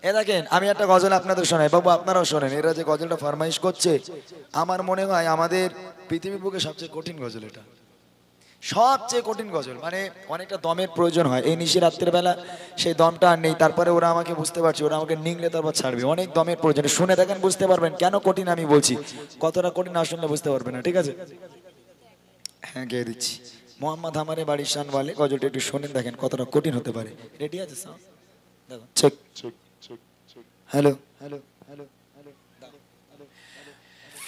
এ দেখেন আমি একটা গজল আপনাদের শোনাই, বাবু আপনারাও শোনেন। এরা যে গজলটা ফরমাইশ করছে, আমার মনে হয় আমাদের পৃথিবীর বুকে সবচেয়ে কঠিন গজল এটা, সবচেয়ে কঠিন গজল। মানে অনেকটা দমের প্রয়োজন হয়, এই নিশি রাত্রের বেলা সেই দমটা আর নেই। তারপরে ওরা আমাকে বুঝতে পারছে, ওরা আমাকে নিংলে তারপর ছাড়বে, অনেক দমের প্রয়োজন। শুনে দেখেন বুঝতে পারবেন কেন কঠিন আমি বলছি, কতটা কঠিন না শুনলে বুঝতে পারবেন না, ঠিক আছে? হ্যাঁ গেয়ে দিচ্ছি। মোহাম্মদ হামারে বাড়ি শান বলে, গজলটা একটু শোনেন, দেখেন কতটা কঠিন হতে পারে। রেডি আছে সাউন্ড? দেখো চেক। हेलो हेलो हेलो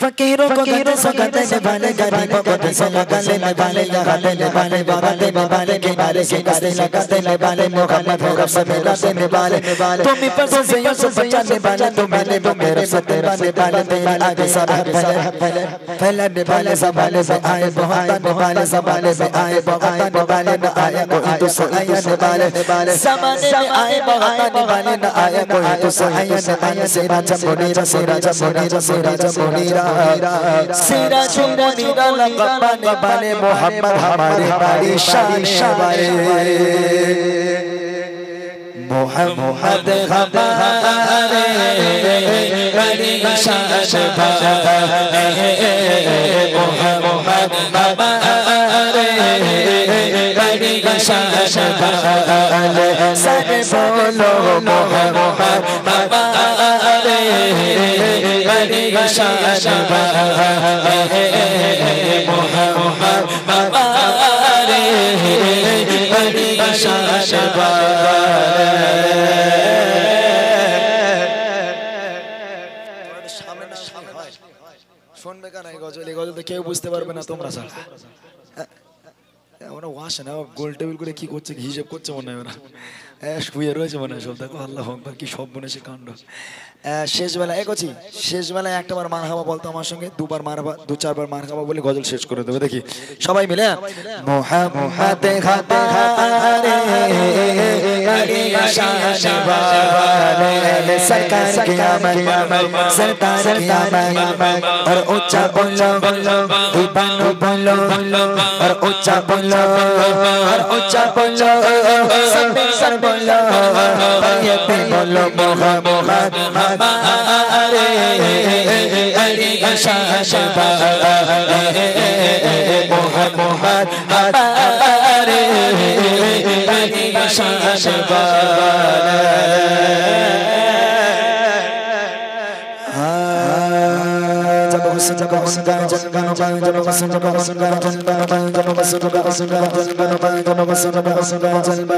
फकीरों को गले सगाने वाले, गरीबों को दिल से लगा लेने वाले, यहाँ देने वाले, वहाँ देने वाले, किनारे से गले लगा देने वाले, मोहम्मद है रब से मिला देने वाले, तुम ही पर से यो से बचाने वाले, तुम मैंने वो मेरे से दिलवाने वाले, तेरे आगे सब फैले फैलाने वाले, संभाले में आए बहुत आने वाले, संभाले में आए बहुत आने वाले, न आया कोई तो आने वाले, समाने में आए बहुत आने वाले, न आया कोई तो आने वाले, सेरा जमुनीरा सेरा जमुनीरा सेरा जमुनीरा सीरा चुमुनीरा लगाने वाले, मोहम्मद हमारे बारी शान वाले, मोहम्मद हमारे बारी शान वाले, मोहम्मद हमारे बारी शान वाले, सब बोलो मोहम्मद हमारे बारी शान वाले, मोहम्मद हमारे बारी शान वाले। শুনবে কেন এই গজল? এই গজল তো কেউ বুঝতে পারবে না তোমরা ছাড়া। ওরা ওয়াসে না, গোল টেবিল করে কি করছে, হিসেব করছে মনে হয় ওরা, শুয়ে রয়েছে মনে হয় সব। দেখো আল্লাহ আকবার, কি সব মনে সে কাণ্ড। শেষ বেলায় এগোছি, শেষ বেলায় একটা বার মারহাবা বলতো আমার সঙ্গে, দুবার মারহাবা, দু চারবার মারহাবা বলে গজল শেষ করে দেবে। দেখি সবাই মিলে, মোহাম্মদ হামারে বারি শান वाले, सरकार की आमद सरदार की आमद, और ऊंचा बोलो दीवानो बोलो, और ऊंचा बोलो और ऊंचा बोलो, सब सर बोलो, ये पे बोलो, मोहम्मद हमारे बारी शान वाले, मोहम्मद हमारे बारी शान वाले। जब उनका जन्म जब वसुन का वसुन का जन्म जब वसुन का वसुन का जन्म जब वसुन का वसुन का जन्म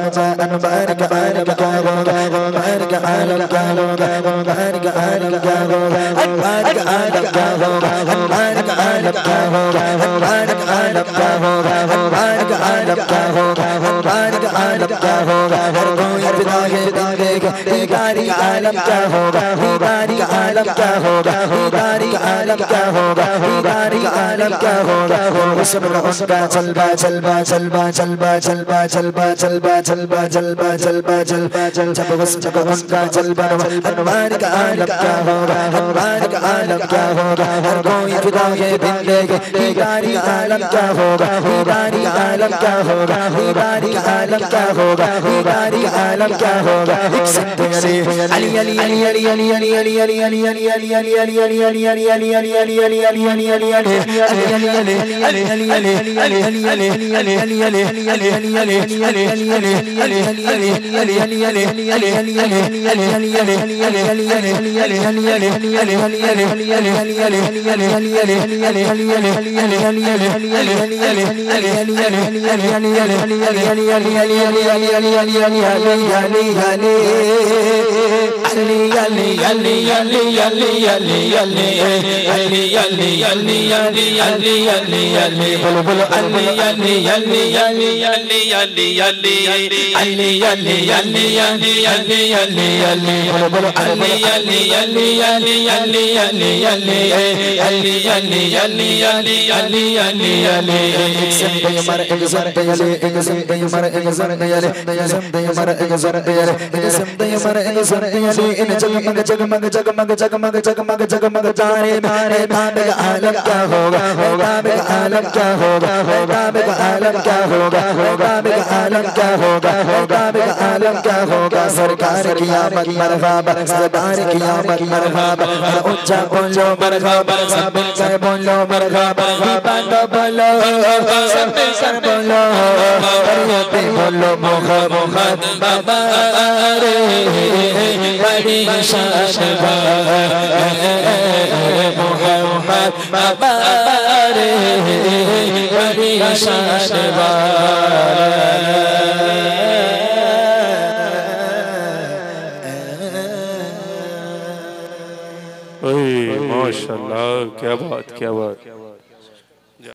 अनबार का आलम क्या होगा, बाहर का आलम क्या होगा, बाहर का आलम क्या होगा, बाहर का आलम क्या होगा, बाहर का आलम क्या होगा, बाहर का आलम क्या होगा, बाहर का आलम क्या होगा, बाहर का आलम क्या होगा, हर कोई पिता के देगा बेकारी का आलम क्या होगा, बेकारी का आलम क्या होगा, बेकारी का आलम क्या होगा, बेकारी का आलम क्या होगा, उसका उसका चलबा चलबा चलबा चलबा चलबा चलबा चलबा चलबा चलबा चलबा चलबा चल जब उसका चलबा, हमारे का आलम क्या होगा, हमारे का आलम क्या होगा, हर कोई फिदा के बिंदेगे, बेकारी का आलम क्या होगा, बेकारी का आलम क्या होगा, बेकारी का आलम क्या होगा, बेकारी का आलम क्या होगा। अली अली अली अली अली अली अली अली अली अली अली अली अली अली अली अली अली अली बोलो बोलो अली अली अली अली अली अली अली अली अली अली अली अली अली अली बोलो बोलो अली अली अली अली अली अली अली अली अली अली अली अली अली अली एक संते हमारे एक संते अली एक संते हमारे एक संते अली एक संते हमारे एक संते अली एक संते हमारे एक संते अली इन जग जगमग जगमग जगमग जगमग जगमग जगमग तारे मेरे ताबे का आलम क्या होगा, ताबे का आलम क्या होगा, ताबे का आलम क्या होगा, ताबे का आलम क्या होगा, ताबे का आलम क्या होगा। सरकार की आमद मरहबा, सरदार की आमद मरहबा, ऊंचा बोलो मरहबा, सब मिलकर बोलो मरहबा, दीवाना बोलो सब मिलकर बोलो, फरियादें बोलो मोहम्मद बाबा रे बड़ी शान मोहम्मद बाबा रे बड़ी शान माशाल्लाह, क्या बात क्या बात।